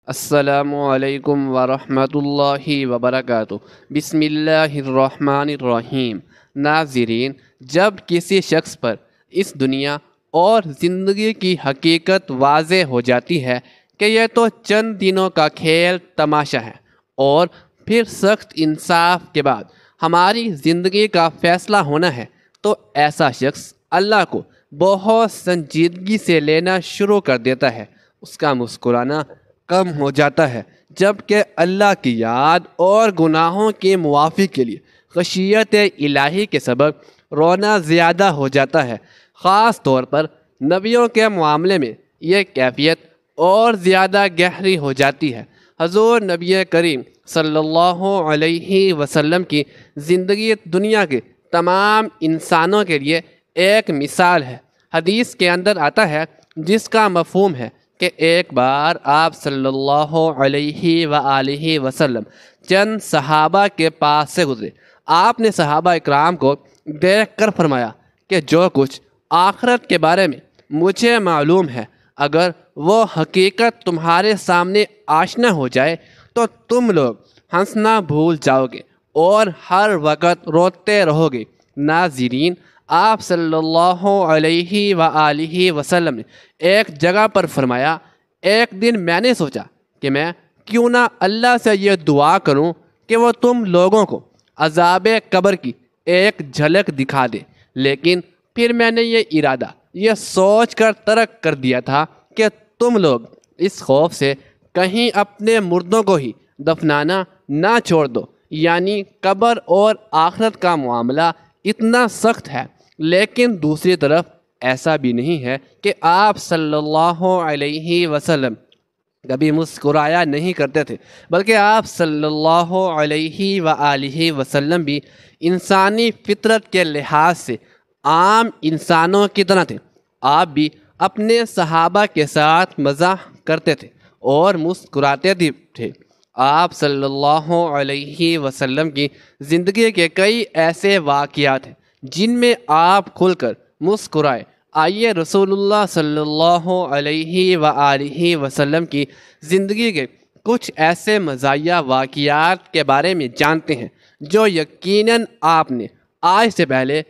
السلام علیکم ورحمۃ اللہ وبرکاتہ۔ بسم اللہ الرحمن الرحیم۔ ناظرین، جب کسی شخص پر اس دنیا اور زندگی کی حقیقت واضح ہو جاتی ہے کہ یہ تو چند دنوں کا کھیل تماشا ہے اور پھر سخت انصاف کے بعد ہماری زندگی کا فیصلہ ہونا ہے، تو ایسا شخص اللہ کو بہت سنجیدگی سے لینا شروع کر دیتا ہے۔ اس کا مسکرانا کم ہو جاتا ہے، جبکہ اللہ کی یاد اور گناہوں کی معافی کے لیے خشیت الہی کے سبب رونا زیادہ ہو جاتا ہے۔ خاص طور پر نبیوں کے معاملے میں یہ کیفیت اور زیادہ گہری ہو جاتی ہے۔ حضور نبی کریم صلی اللہ علیہ وسلم کی زندگی دنیا کے تمام انسانوں کے لیے ایک مثال ہے۔ حدیث کے اندر آتا ہے، جس کا مفہوم ہے کہ ایک بار آپ صلی اللہ علیہ وآلہ وسلم چند صحابہ کے پاس سے گزرے۔ آپ نے صحابہ اکرام کو دیکھ کر فرمایا کہ جو کچھ آخرت کے بارے میں مجھے معلوم ہے، اگر وہ حقیقت تمہارے سامنے آشنا ہو جائے تو تم لوگ ہنسنا بھول جاؤ گے اور ہر وقت روتے رہو گے۔ ناظرین، آپ صلی اللہ علیہ وآلہ وسلم نے ایک جگہ پر فرمایا، ایک دن میں نے سوچا کہ میں کیوں نہ اللہ سے یہ دعا کروں کہ وہ تم لوگوں کو عذاب قبر کی ایک جھلک دکھا دے، لیکن پھر میں نے یہ سوچ کر ترک کر دیا تھا کہ تم لوگ اس خوف سے کہیں اپنے مردوں کو ہی دفنانا نہ چھوڑ دو۔ یعنی قبر اور آخرت کا معاملہ اتنا سخت ہے، لیکن دوسری طرف ایسا بھی نہیں ہے کہ آپ صلی اللہ علیہ وسلم کبھی مسکرایا نہیں کرتے تھے، بلکہ آپ صلی اللہ علیہ وآلہ وسلم بھی انسانی فطرت کے لحاظ سے عام انسانوں کی طرح تھے۔ آپ بھی اپنے صحابہ کے ساتھ مزاح کرتے تھے اور مسکراتے بھی تھے۔ آپ صلی اللہ علیہ وسلم کی زندگی کے کئی ایسے واقعات ہیں جن میں آپ کھل کر مسکرائے۔ آئیے رسول اللہ صلی اللہ علیہ وآلہ وسلم کی زندگی کے کچھ ایسے مزاحیہ واقعات کے بارے میں جانتے ہیں جو یقیناً آپ نے آج سے پہلے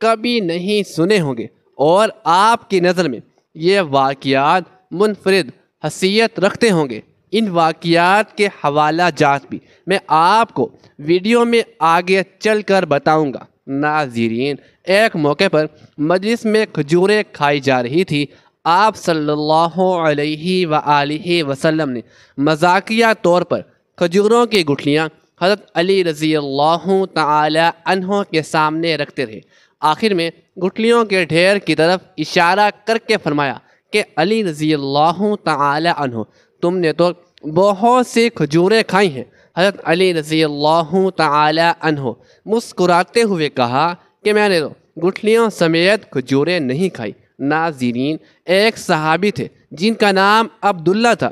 کبھی نہیں سنے ہوں گے، اور آپ کی نظر میں یہ واقعات منفرد حیثیت رکھتے ہوں گے۔ ان واقعات کے حوالہ جات بھی میں آپ کو ویڈیو میں آگے چل کر بتاؤں گا۔ ناظرین، ایک موقع پر مجلس میں کھجوریں کھائی جا رہی تھی۔ آپ صلی اللہ علیہ وآلہ وسلم نے مذاقیہ طور پر کھجوروں کی گٹھلیاں حضرت علی رضی اللہ تعالی عنہ کے سامنے رکھتے رہے۔ آخر میں گٹھلیوں کے ڈھیر کی طرف اشارہ کر کے فرمایا کہ علی رضی اللہ تعالی عنہ، تم نے تو بہت سی کھجوریں کھائی ہیں۔ حضرت علی رضی اللہ تعالی عنہ مسکراتے ہوئے کہا کہ میں نے تو گٹھلیوں سمیت کھجوریں نہیں کھائی۔ ناظرین، ایک صحابی تھے جن کا نام عبداللہ تھا۔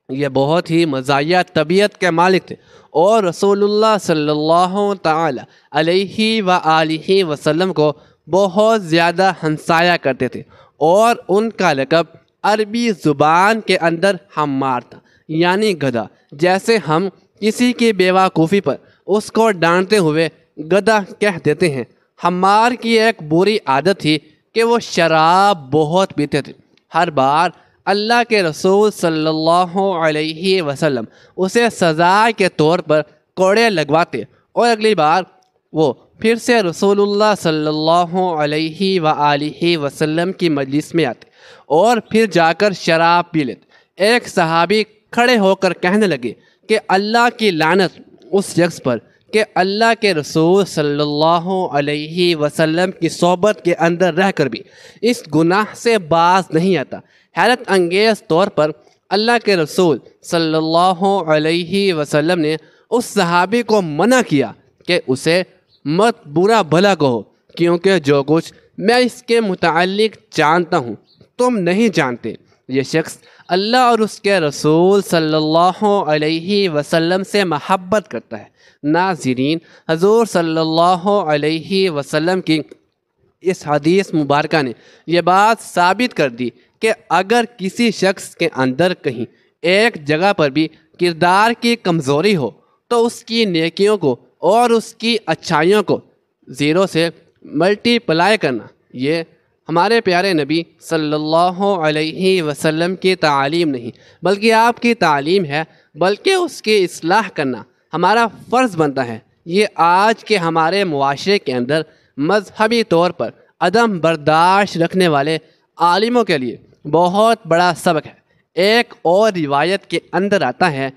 یہ بہت ہی مزاحیہ طبیعت کے مالک تھے اور رسول اللہ صلی اللہ تعالی علیہ وآلہ وسلم کو بہت زیادہ ہنسایا کرتے تھے، اور ان کا لقب عربی زبان کے اندر حمار تھا، یعنی گدھا۔ جیسے ہم کسی کی بیوقوفی پر اس کو ڈانٹتے ہوئے گدھا کہہ دیتے ہیں۔ حمار کی ایک بری عادت تھی کہ وہ شراب بہت پیتے تھے۔ ہر بار اللہ کے رسول صلی اللہ علیہ وسلم اسے سزا کے طور پر کوڑے لگواتے، اور اگلی بار وہ پھر سے رسول اللہ صلی اللہ علیہ وآلہ وسلم کی مجلس میں آتے اور پھر جا کر شراب پی لیتے۔ ایک صحابی کھڑے ہو کر کہنے لگے کہ اللہ کی لعنت اس شخص پر کہ اللہ کے رسول صلی اللہ علیہ وسلم کی صحبت کے اندر رہ کر بھی اس گناہ سے باز نہیں آتا۔ حیرت انگیز طور پر اللہ کے رسول صلی اللہ علیہ وسلم نے اس صحابی کو منع کیا کہ اسے مت برا بھلا کہو، کیونکہ جو کچھ میں اس کے متعلق جانتا ہوں تم نہیں جانتے۔ یہ شخص اللہ اور اس کے رسول صلی اللہ علیہ وسلم سے محبت کرتا ہے۔ ناظرین، حضور صلی اللہ علیہ وسلم کی اس حدیث مبارکہ نے یہ بات ثابت کر دی کہ اگر کسی شخص کے اندر کہیں ایک جگہ پر بھی کردار کی کمزوری ہو تو اس کی نیکیوں کو اور اس کی اچھائیوں کو زیرو سے ملٹی پلائی کرنا، یہ ہمارے پیارے نبی صلی اللہ علیہ وسلم کی تعلیم نہیں بلکہ آپ کی تعلیم ہے، بلکہ اس کی اصلاح کرنا ہمارا فرض بنتا ہے۔ یہ آج کے ہمارے معاشرے کے اندر مذہبی طور پر عدم برداشت رکھنے والے عالموں کے لیے بہت بڑا سبق ہے۔ ایک اور روایت کے اندر آتا ہے،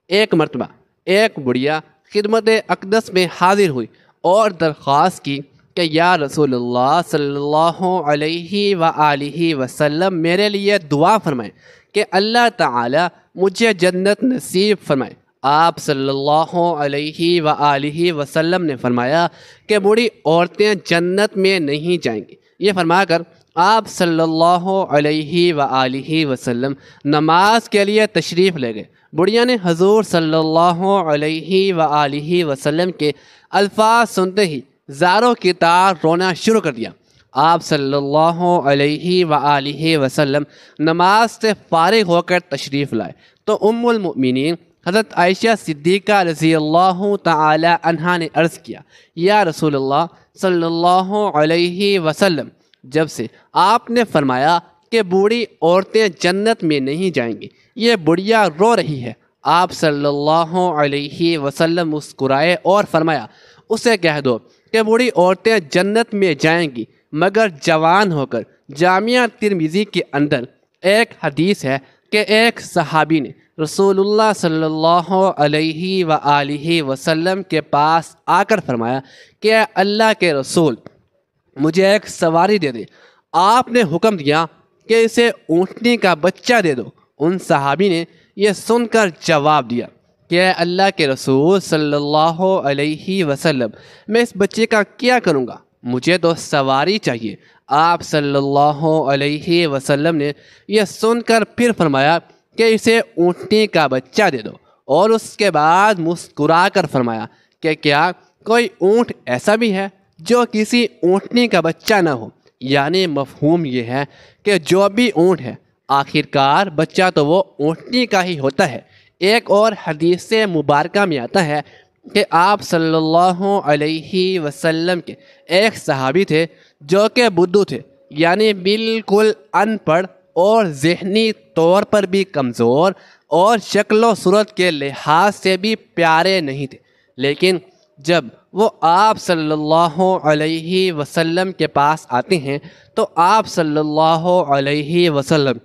ایک مرتبہ ایک بڑھیا خدمت اقدس میں حاضر ہوئی اور درخواست کی کہ یا رسول اللہ صلی اللہ علیہ وآلہ وسلم میرے لیے دعا فرمائیں کہ اللہ تعالی مجھے جنت نصیب فرمائے۔ آپ صلی اللہ علیہ وآلہ وسلم نے فرمایا کہ بوڑھی عورتیں جنت میں نہیں جائیں گی۔ یہ فرما کر آپ صلی اللہ علیہ وآلہ وسلم نماز کے لیے تشریف لے گئے۔ بڑھیا نے حضور صلی اللہ علیہ وآلہ وسلم کے الفاظ سنتے ہی زاروں کی طرح رونا شروع کر دیا۔ آپ صلی اللہ علیہ وآلہ وسلم نماز سے فارغ ہو کر تشریف لائے تو ام المؤمنین حضرت عائشہ صدیقہ رضی اللہ تعالی عنہا نے عرض کیا، یا رسول اللہ صلی اللہ علیہ وسلم، جب سے آپ نے فرمایا کہ بوڑھی عورتیں جنت میں نہیں جائیں گی، یہ بڑھیا رو رہی ہے۔ آپ صلی اللہ علیہ وسلم مسکرائے اور فرمایا، اسے کہہ دو کہ بوڑھی عورتیں جنت میں جائیں گی مگر جوان ہو کر۔ جامعہ ترمذی کے اندر ایک حدیث ہے کہ ایک صحابی نے رسول اللہ صلی اللہ علیہ وآلہ وسلم کے پاس آ کر فرمایا کہ اے اللہ کے رسول، مجھے ایک سواری دے دے۔ آپ نے حکم دیا کہ اسے اونٹنی کا بچہ دے دو۔ ان صحابی نے یہ سن کر جواب دیا کہ اے اللہ کے رسول صلی اللہ علیہ وسلم، میں اس بچے کا کیا کروں گا؟ مجھے تو سواری چاہیے۔ آپ صلی اللہ علیہ وسلم نے یہ سن کر پھر فرمایا کہ اسے اونٹنی کا بچہ دے دو، اور اس کے بعد مسکرا کر فرمایا کہ کیا کوئی اونٹ ایسا بھی ہے جو کسی اونٹنی کا بچہ نہ ہو؟ یعنی مفہوم یہ ہے کہ جو بھی اونٹ ہے آخرکار بچہ تو وہ اونٹنی کا ہی ہوتا ہے۔ ایک اور حدیث مبارکہ میں آتا ہے کہ آپ صلی اللہ علیہ وسلم کے ایک صحابی تھے جو کہ بدھو تھے، یعنی بالکل ان پڑھ اور ذہنی طور پر بھی کمزور اور شکل و صورت کے لحاظ سے بھی پیارے نہیں تھے، لیکن جب وہ آپ صلی اللہ علیہ وسلم کے پاس آتے ہیں تو آپ صلی اللہ علیہ وسلم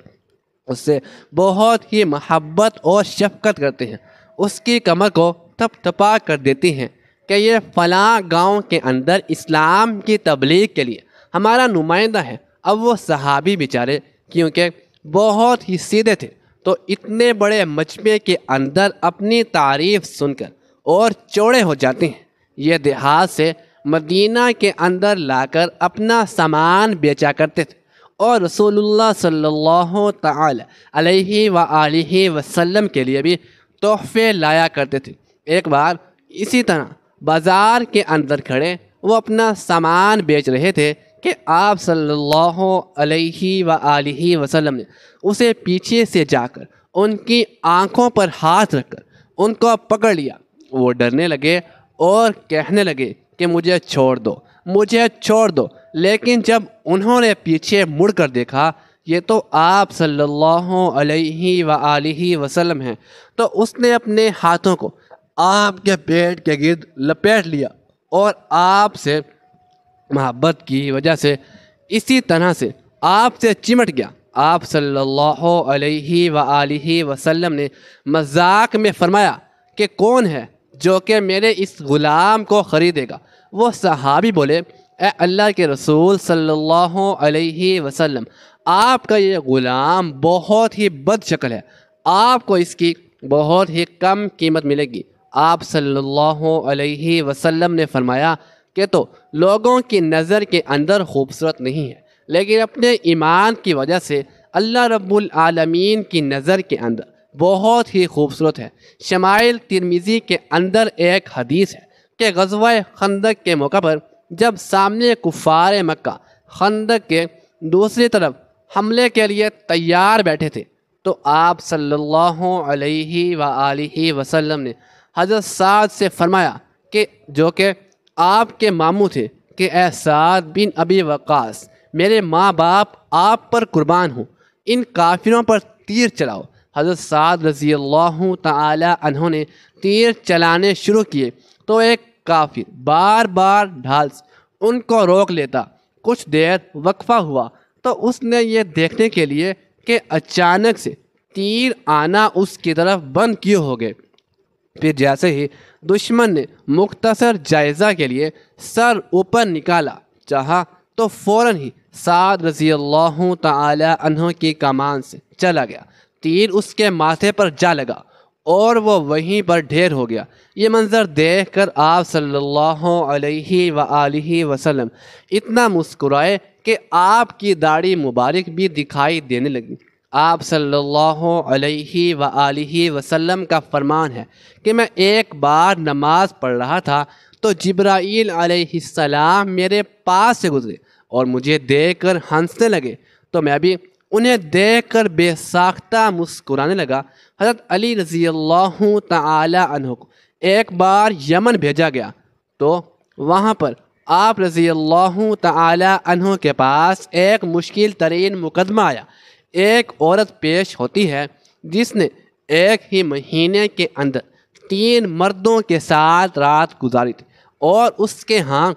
اس سے بہت ہی محبت اور شفقت کرتے ہیں، اس کی کمر کو تھپ تھپا کر دیتے ہیں کہ یہ فلاں گاؤں کے اندر اسلام کی تبلیغ کے لیے ہمارا نمائندہ ہے۔ اب وہ صحابی بیچارے کیونکہ بہت ہی سیدھے تھے تو اتنے بڑے مجمع کے اندر اپنی تعریف سن کر اور چوڑے ہو جاتے ہیں۔ یہ دیہات سے مدینہ کے اندر لا کر اپنا سامان بیچا کرتے تھے اور رسول اللہ صلی اللہ تعالی علیہ وآلہ وسلم کے لیے بھی تحفے لایا کرتے تھے۔ ایک بار اسی طرح بازار کے اندر کھڑے وہ اپنا سامان بیچ رہے تھے کہ آپ صلی اللہ علیہ وآلہ وسلم نے اسے پیچھے سے جا کر ان کی آنکھوں پر ہاتھ رکھ کر ان کو پکڑ لیا۔ وہ ڈرنے لگے اور کہنے لگے کہ مجھے چھوڑ دو، مجھے چھوڑ دو، لیکن جب انہوں نے پیچھے مڑ کر دیکھا یہ تو آپ صلی اللہ علیہ وآلہ وسلم ہیں، تو اس نے اپنے ہاتھوں کو آپ کے پیٹ کے گرد لپیٹ لیا اور آپ سے محبت کی وجہ سے اسی طرح سے آپ سے چمٹ گیا۔ آپ صلی اللہ علیہ وآلہ وسلم نے مذاق میں فرمایا کہ کون ہے جو کہ میرے اس غلام کو خریدے گا؟ وہ صحابی بولے، اے اللہ کے رسول صلی اللہ علیہ وسلم، آپ کا یہ غلام بہت ہی بد شکل ہے، آپ کو اس کی بہت ہی کم قیمت ملے گی۔ آپ صلی اللہ علیہ وسلم نے فرمایا کہ تو لوگوں کی نظر کے اندر خوبصورت نہیں ہے، لیکن اپنے ایمان کی وجہ سے اللہ رب العالمین کی نظر کے اندر بہت ہی خوبصورت ہے۔ شمائل ترمذی کے اندر ایک حدیث ہے کہ غزوہ خندق کے موقع پر جب سامنے کفار مکہ خندق کے دوسری طرف حملے کے لیے تیار بیٹھے تھے تو آپ صلی اللہ علیہ وآلہ وسلم نے حضرت سعد سے فرمایا کہ جو کہ آپ کے ماموں تھے کہ اے سعد بن ابی وقاص، میرے ماں باپ آپ پر قربان ہوں، ان کافروں پر تیر چلاؤ۔ حضرت سعد رضی اللہ تعالی عنہ نے تیر چلانے شروع کیے تو ایک کافر بار بار ڈھال سے ان کو روک لیتا۔ کچھ دیر وقفہ ہوا تو اس نے یہ دیکھنے کے لیے کہ اچانک سے تیر آنا اس کی طرف بند کیے ہو گئے۔ پھر جیسے ہی دشمن نے مختصر جائزہ کے لیے سر اوپر نکالا چاہا تو فوراً ہی سعد رضی اللہ تعالی عنہ کی کمان سے چلا گیا، تیر اس کے ماتھے پر جا لگا اور وہ وہیں پر ڈھیر ہو گیا۔ یہ منظر دیکھ کر آپ صلی اللہ علیہ وآلہ وسلم اتنا مسکرائے کہ آپ کی داڑھی مبارک بھی دکھائی دینے لگی۔ آپ صلی اللہ علیہ وآلہ وسلم کا فرمان ہے کہ میں ایک بار نماز پڑھ رہا تھا تو جبرائیل علیہ السلام میرے پاس سے گزرے اور مجھے دیکھ کر ہنسنے لگے تو میں بھی انہیں دیکھ کر بے ساختہ مسکرانے لگا۔ حضرت علی رضی اللہ تعالی عنہ کو ایک بار یمن بھیجا گیا تو وہاں پر آپ رضی اللہ تعالی عنہ کے پاس ایک مشکل ترین مقدمہ آیا۔ ایک عورت پیش ہوتی ہے جس نے ایک ہی مہینے کے اندر 3 مردوں کے ساتھ رات گزاری تھی اور اس کے ہاں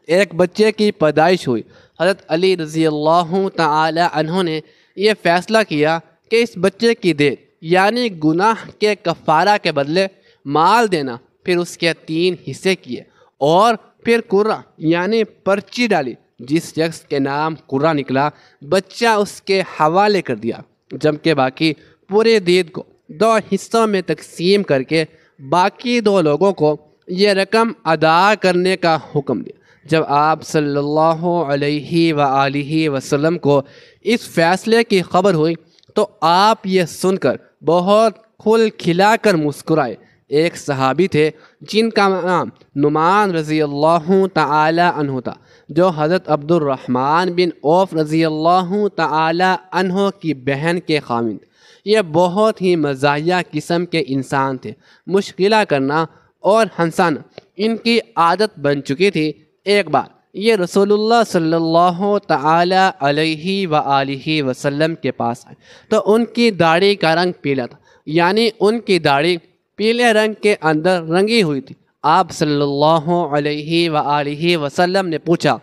ایک بچے کی پیدائش ہوئی۔ حضرت علی رضی اللہ تعالی عنہ نے یہ فیصلہ کیا کہ اس بچے کی دید یعنی گناہ کے کفارہ کے بدلے مال دینا، پھر اس کے 3 حصے کیے اور پھر قرہ یعنی پرچی ڈالی۔ جس شخص کے نام قرہ نکلا بچہ اس کے حوالے کر دیا، جبکہ باقی پورے دید کو 2 حصوں میں تقسیم کر کے باقی 2 لوگوں کو یہ رقم ادا کرنے کا حکم دیا۔ جب آپ صلی اللہ علیہ وآلہ وسلم کو اس فیصلے کی خبر ہوئی تو آپ یہ سن کر بہت کھل کھلا کر مسکرائے۔ ایک صحابی تھے جن کا نام نعمان رضی اللہ تعالی عنہ تھا، جو حضرت عبد الرحمن بن عوف رضی اللہ تعالی عنہ کی بہن کے خاوند۔ یہ بہت ہی مزاحیہ قسم کے انسان تھے، مشغلہ کرنا اور ہنسانا ان کی عادت بن چکی تھی۔ ایک بار یہ رسول اللہ صلی اللہ تعالی علیہ وآلہ وسلم کے پاس آئے تو ان کی داڑھی کا رنگ پیلا تھا، یعنی ان کی داڑھی پیلے رنگ کے اندر رنگی ہوئی تھی۔ آپ صلی اللہ علیہ وآلہ وسلم نے پوچھا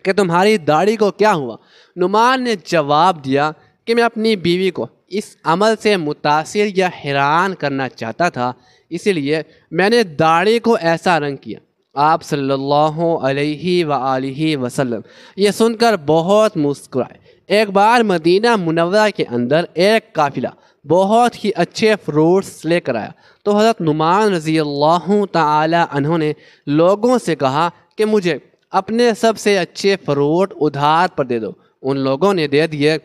کہ تمہاری داڑھی کو کیا ہوا؟ نعمان نے جواب دیا کہ میں اپنی بیوی کو اس عمل سے متاثر یا حیران کرنا چاہتا تھا، اسی لیے میں نے داڑھی کو ایسا رنگ کیا۔ آپ صلی اللہ علیہ وآلہ وسلم یہ سن کر بہت مسکرائے۔ ایک بار مدینہ منورہ کے اندر ایک قافلہ بہت ہی اچھے فروٹس لے کر آیا تو حضرت نعمان رضی اللہ تعالی عنہ نے لوگوں سے کہا کہ مجھے اپنے سب سے اچھے فروٹ ادھار پر دے دو۔ ان لوگوں نے دے دیے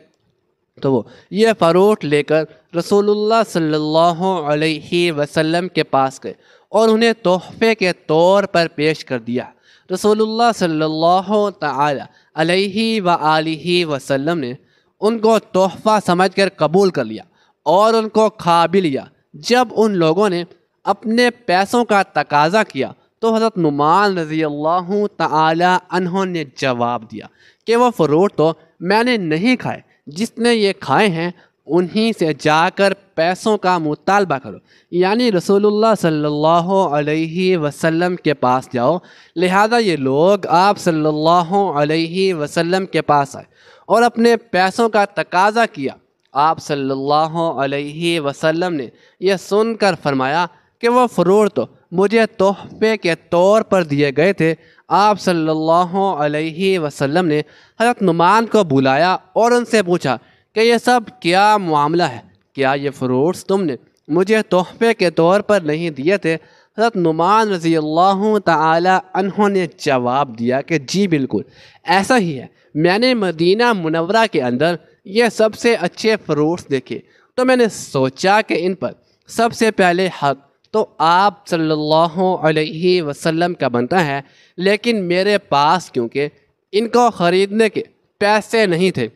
تو وہ یہ فروٹ لے کر رسول اللہ صلی اللہ علیہ وسلم کے پاس گئے اور انہیں تحفے کے طور پر پیش کر دیا۔ رسول اللہ صلی اللہ تعالی علیہ وآلہ وسلم نے ان کو تحفہ سمجھ کر قبول کر لیا اور ان کو کھا بھی لیا۔ جب ان لوگوں نے اپنے پیسوں کا تقاضا کیا تو حضرت نعمان رضی اللہ تعالی عنہ نے جواب دیا کہ وہ فروٹ تو میں نے نہیں کھائے، جس نے یہ کھائے ہیں انہی سے جا کر پیسوں کا مطالبہ کرو، یعنی رسول اللہ صلی اللہ علیہ وسلم کے پاس جاؤ۔ لہذا یہ لوگ آپ صلی اللہ علیہ وسلم کے پاس آئے اور اپنے پیسوں کا تقاضا کیا۔ آپ صلی اللہ علیہ وسلم نے یہ سن کر فرمایا کہ وہ فروٹ تو مجھے تحفے کے طور پر دیے گئے تھے۔ آپ صلی اللہ علیہ وسلم نے حضرت نعمان کو بلایا اور ان سے پوچھا کہ یہ سب کیا معاملہ ہے؟ کیا یہ فروٹس تم نے مجھے تحفے کے طور پر نہیں دیے تھے؟ حضرت نعمان رضی اللہ تعالی عنہ نے جواب دیا کہ جی بالکل ایسا ہی ہے، میں نے مدینہ منورہ کے اندر یہ سب سے اچھے فروٹس دیکھے تو میں نے سوچا کہ ان پر سب سے پہلے حق تو آپ صلی اللہ علیہ وسلم کا بنتا ہے، لیکن میرے پاس کیونکہ ان کو خریدنے کے پیسے نہیں تھے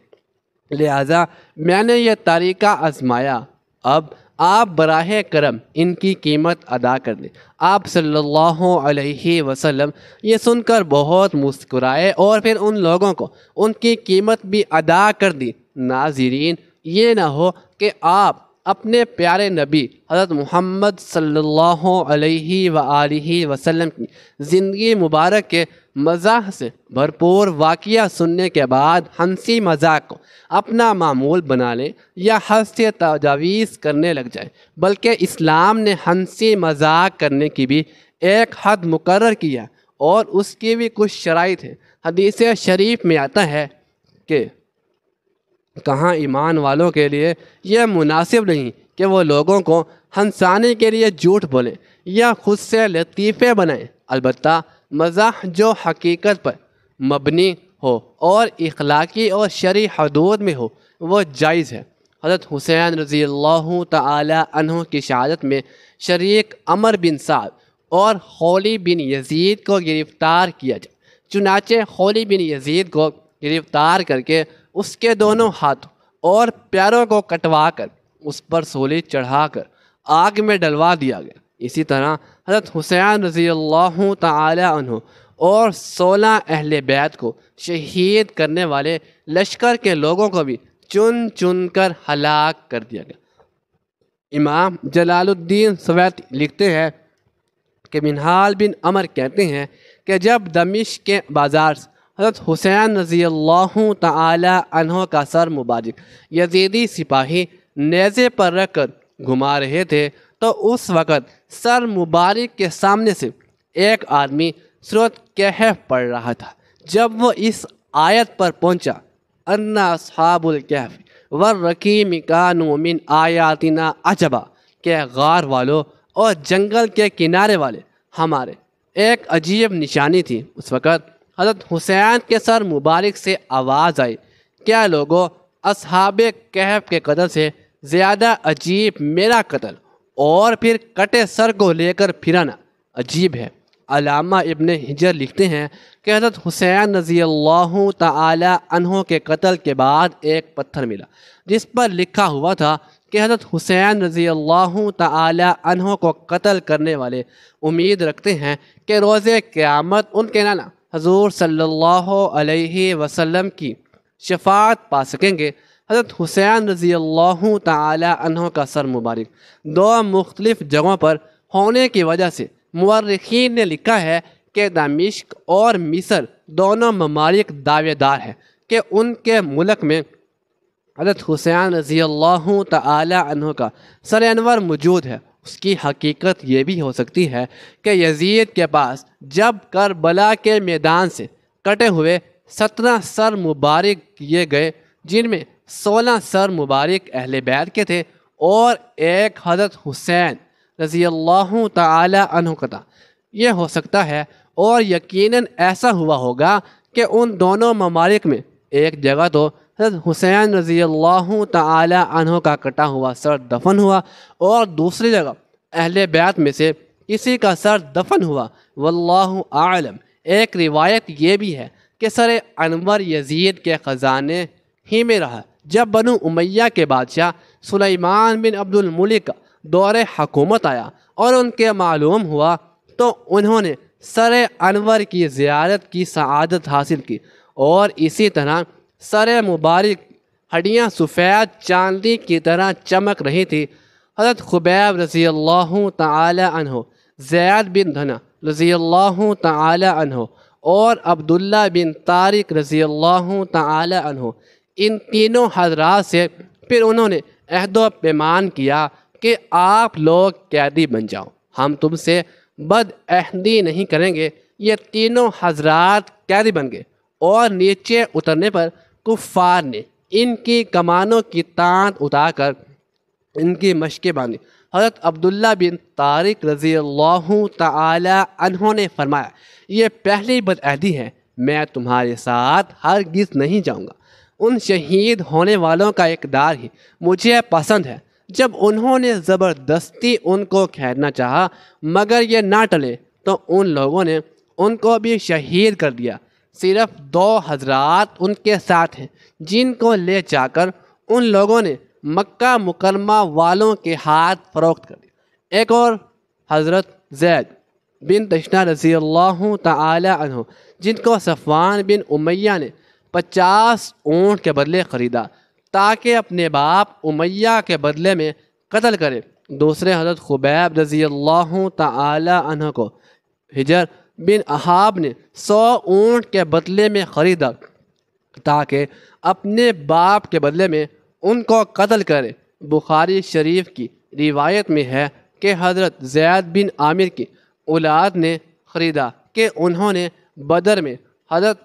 لہذا میں نے یہ طریقہ آزمایا، اب آپ براہ کرم ان کی قیمت ادا کر دیں۔ آپ صلی اللہ علیہ وسلم یہ سن کر بہت مسکرائے اور پھر ان لوگوں کو ان کی قیمت بھی ادا کر دی۔ ناظرین، یہ نہ ہو کہ آپ اپنے پیارے نبی حضرت محمد صلی اللہ علیہ وآلہ وسلم کی زندگی مبارک کے مزاح سے بھرپور واقعہ سننے کے بعد ہنسی مذاق کو اپنا معمول بنا لیں یا حد سے تجاویز کرنے لگ جائیں، بلکہ اسلام نے ہنسی مذاق کرنے کی بھی ایک حد مقرر کیا اور اس کی بھی کچھ شرائط ہیں۔ حدیث شریف میں آتا ہے کہ کہاں ایمان والوں کے لیے یہ مناسب نہیں کہ وہ لوگوں کو ہنسانے کے لیے جھوٹ بولیں یا خود سے لطیفے بنائیں، البتہ مزاح جو حقیقت پر مبنی ہو اور اخلاقی اور شرعی حدود میں ہو وہ جائز ہے۔ حضرت حسین رضی اللہ تعالی عنہ کی شہادت میں شریک عمر بن سعد اور خولی بن یزید کو گرفتار کیا جائے، چنانچہ خولی بن یزید کو گرفتار کر کے اس کے دونوں ہاتھوں اور پیروں کو کٹوا کر اس پر سولی چڑھا کر آگ میں ڈلوا دیا گیا۔ اسی طرح حضرت حسین رضی اللہ تعالی عنہ اور 16 اہل بیت کو شہید کرنے والے لشکر کے لوگوں کو بھی چن چن کر ہلاک کر دیا گیا۔ امام جلال الدین سویتی لکھتے ہیں کہ منہال بن عمر کہتے ہیں کہ جب دمشق کے بازار سے حضرت حسین رضی اللہ تعالی عنہ کا سر مبارک یزیدی سپاہی نیزے پر رکھ کر گھما رہے تھے تو اس وقت سر مبارک کے سامنے سے ایک آدمی سورۃ کہف پڑھ رہا تھا۔ جب وہ اس آیت پر پہنچا، ان اصحاب الکہف والرقیم کانوا من آیاتنا عجبا، کہ غار والوں اور جنگل کے کنارے والے ہمارے ایک عجیب نشانی تھی۔ اس وقت حضرت حسین کے سر مبارک سے آواز آئی، کیا لوگوں، اصحاب کہف کے قتل سے زیادہ عجیب میرا قتل اور پھر کٹے سر کو لے کر پھرنا عجیب ہے۔ علامہ ابن حجر لکھتے ہیں کہ حضرت حسین رضی اللہ تعالی عنہ کے قتل کے بعد ایک پتھر ملا جس پر لکھا ہوا تھا کہ حضرت حسین رضی اللہ تعالی عنہ کو قتل کرنے والے امید رکھتے ہیں کہ روز قیامت ان کے نانا حضور صلی اللہ علیہ وسلم کی شفاعت پا سکیں گے۔ حضرت حسین رضی اللہ تعالی عنہ کا سر مبارک 2 مختلف جگہوں پر ہونے کی وجہ سے مورخین نے لکھا ہے کہ دمشق اور مصر دونوں ممالک دعوے دار ہیں کہ ان کے ملک میں حضرت حسین رضی اللہ تعالی عنہ کا سر انور موجود ہے۔ اس کی حقیقت یہ بھی ہو سکتی ہے کہ یزید کے پاس جب کربلا کے میدان سے کٹے ہوئے 17 سر مبارک کیے گئے، جن میں 16 سر مبارک اہل بیت کے تھے اور ایک حضرت حسین رضی اللہ تعالی عنہ کا تھا، یہ ہو سکتا ہے اور یقیناً ایسا ہوا ہوگا کہ ان دونوں ممالک میں ایک جگہ تو حضرت حسین رضی اللہ تعالی عنہ کا کٹا ہوا سر دفن ہوا اور دوسری جگہ اہل بیت میں سے کسی کا سر دفن ہوا، واللہ اعلم۔ ایک روایت یہ بھی ہے کہ سر انور یزید کے خزانے ہی میں رہا۔ جب بنو امیہ کے بادشاہ سلیمان بن عبد الملک کا دور حکومت آیا اور ان کے معلوم ہوا تو انہوں نے سر انور کی زیارت کی سعادت حاصل کی اور اسی طرح سر مبارک ہڈیاں سفید چاندی کی طرح چمک رہی تھی۔ حضرت خبیب رضی اللہ تعالی عنہ، زید بن دھنا رضی اللہ تعالی عنہ اور عبداللہ بن طارق رضی اللہ تعالی عنہ، ان تینوں حضرات سے پھر انہوں نے عہد و پیمان کیا کہ آپ لوگ قیدی بن جاؤ، ہم تم سے بد عہدی نہیں کریں گے۔ یہ تینوں حضرات قیدی بن گئے اور نیچے اترنے پر کفار نے ان کی کمانوں کی تان اتار کر ان کی مشقیں باندھی۔ حضرت عبداللہ بن طارق رضی اللہ تعالی عنہ نے فرمایا، یہ پہلی بدعہدی ہے، میں تمہارے ساتھ ہرگز نہیں جاؤں گا۔ ان شہید ہونے والوں کا اقدار ہی مجھے پسند ہے۔ جب انہوں نے زبردستی ان کو کھینچنا چاہا مگر یہ نہ ٹلے تو ان لوگوں نے ان کو بھی شہید کر دیا۔ صرف 2 حضرات ان کے ساتھ ہیں جن کو لے جا کر ان لوگوں نے مکہ مکرمہ والوں کے ہاتھ فروخت کر دیا۔ ایک اور حضرت زید بن تشنہ رضی اللہ تعالی عنہ جن کو صفوان بن امیہ نے 50 اونٹ کے بدلے خریدا تاکہ اپنے باپ امیہ کے بدلے میں قتل کرے۔ دوسرے حضرت خبیب رضی اللہ تعالی عنہ کو حجر بن احاب نے 100 اونٹ کے بدلے میں خریدا تاکہ اپنے باپ کے بدلے میں ان کو قتل کرے۔ بخاری شریف کی روایت میں ہے کہ حضرت زید بن عامر کی اولاد نے خریدا کہ انہوں نے بدر میں حضرت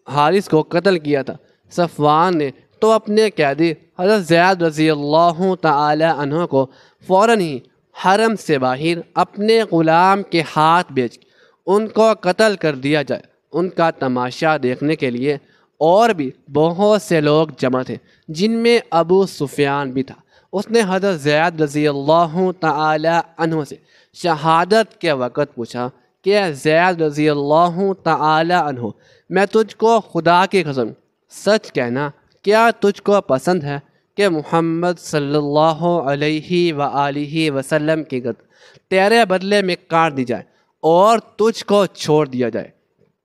حارث کو قتل کیا تھا۔ صفوان نے تو اپنے قیدی حضرت زید رضی اللہ تعالی عنہ کو فوراً ہی حرم سے باہر اپنے غلام کے ہاتھ بیچ ان کو قتل کر دیا جائے۔ ان کا تماشا دیکھنے کے لیے اور بھی بہت سے لوگ جمع تھے جن میں ابو سفیان بھی تھا۔ اس نے حضرت زید رضی اللہ تعالی عنہ سے شہادت کے وقت پوچھا کہ اے زید رضی اللہ تعالی عنہ، میں تجھ کو خدا کی قسم سچ کہنا، کیا تجھ کو پسند ہے کہ محمد صلی اللہ علیہ وآلہ وسلم کی گردن تیرے بدلے میں کاٹ دی جائے اور تجھ کو چھوڑ دیا جائے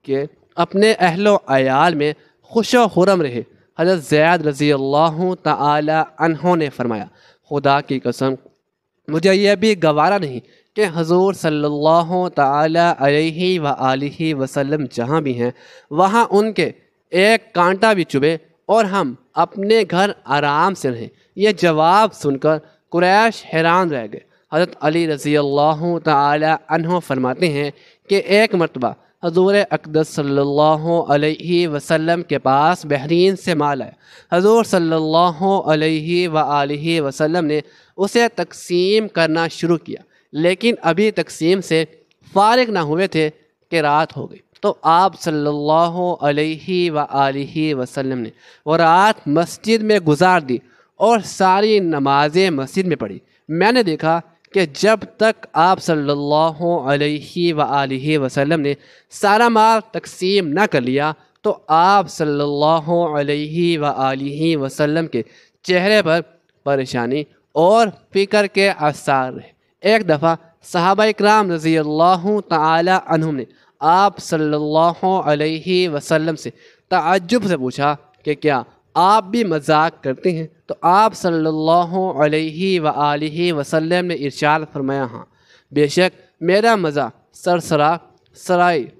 کہ اپنے اہل و عیال میں خوش و خرم رہے؟ حضرت زید رضی اللہ تعالی عنہ نے فرمایا، خدا کی قسم مجھے یہ بھی گوارا نہیں کہ حضور صلی اللہ تعالی علیہ وآلہ وسلم جہاں بھی ہیں وہاں ان کے ایک کانٹا بھی چبھے اور ہم اپنے گھر آرام سے رہیں۔ یہ جواب سن کر قریش حیران رہ گئے۔ حضرت علی رضی اللہ تعالی عنہ فرماتے ہیں کہ ایک مرتبہ حضور اقدس صلی اللہ علیہ وسلم کے پاس بحرین سے مال آیا۔ حضور صلی اللہ علیہ وآلہ وسلم نے اسے تقسیم کرنا شروع کیا، لیکن ابھی تقسیم سے فارغ نہ ہوئے تھے کہ رات ہو گئی، تو آپ صلی اللہ علیہ وآلہ وسلم نے وہ رات مسجد میں گزار دی اور ساری نمازیں مسجد میں پڑھی۔ میں نے دیکھا کہ جب تک آپ صلی اللہ علیہ وآلہ وسلم نے سارا مال تقسیم نہ کر لیا تو آپ صلی اللہ علیہ وآلہ وسلم کے چہرے پر پریشانی اور فکر کے آثار رہے۔ ایک دفعہ صحابہ اکرام رضی اللہ تعالی عنہم نے آپ صلی اللہ علیہ وسلم سے تعجب سے پوچھا کہ کیا آپ بھی مذاق کرتے ہیں؟ تو آپ صلی اللہ علیہ وآلہ وسلم نے ارشاد فرمایا، ہاں بے شک میرا مذاق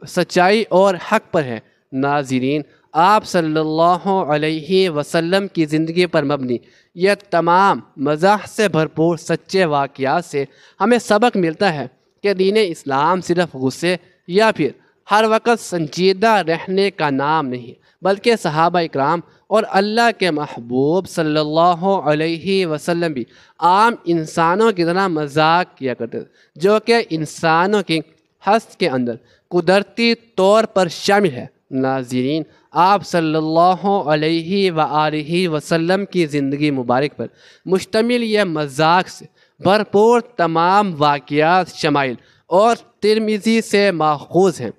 سچائی اور حق پر ہے۔ ناظرین، آپ صلی اللہ علیہ وسلم کی زندگی پر مبنی یہ تمام مزاح سے بھرپور سچے واقعات سے ہمیں سبق ملتا ہے کہ دین اسلام صرف غصے یا پھر ہر وقت سنجیدہ رہنے کا نام نہیں، بلکہ صحابہ اکرام اور اللہ کے محبوب صلی اللہ علیہ وسلم بھی عام انسانوں کی طرح مذاق کیا کرتے تھے، جو کہ انسانوں کی ہست کے اندر قدرتی طور پر شامل ہے۔ ناظرین، آپ صلی اللہ علیہ وآلہ وسلم کی زندگی مبارک پر مشتمل یہ مذاق سے بھرپور تمام واقعات شمائل اور ترمذی سے ماخوذ ہیں۔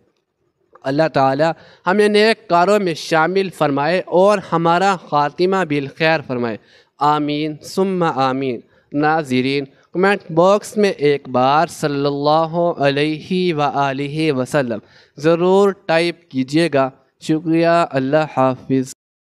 اللہ تعالی ہمیں نیک کاروں میں شامل فرمائے اور ہمارا خاتمہ بالخیر فرمائے، آمین ثم آمین۔ ناظرین، کمنٹ باکس میں ایک بار صلی اللہ علیہ وآلہ وسلم ضرور ٹائپ کیجیے گا۔ شکریہ، اللہ حافظ۔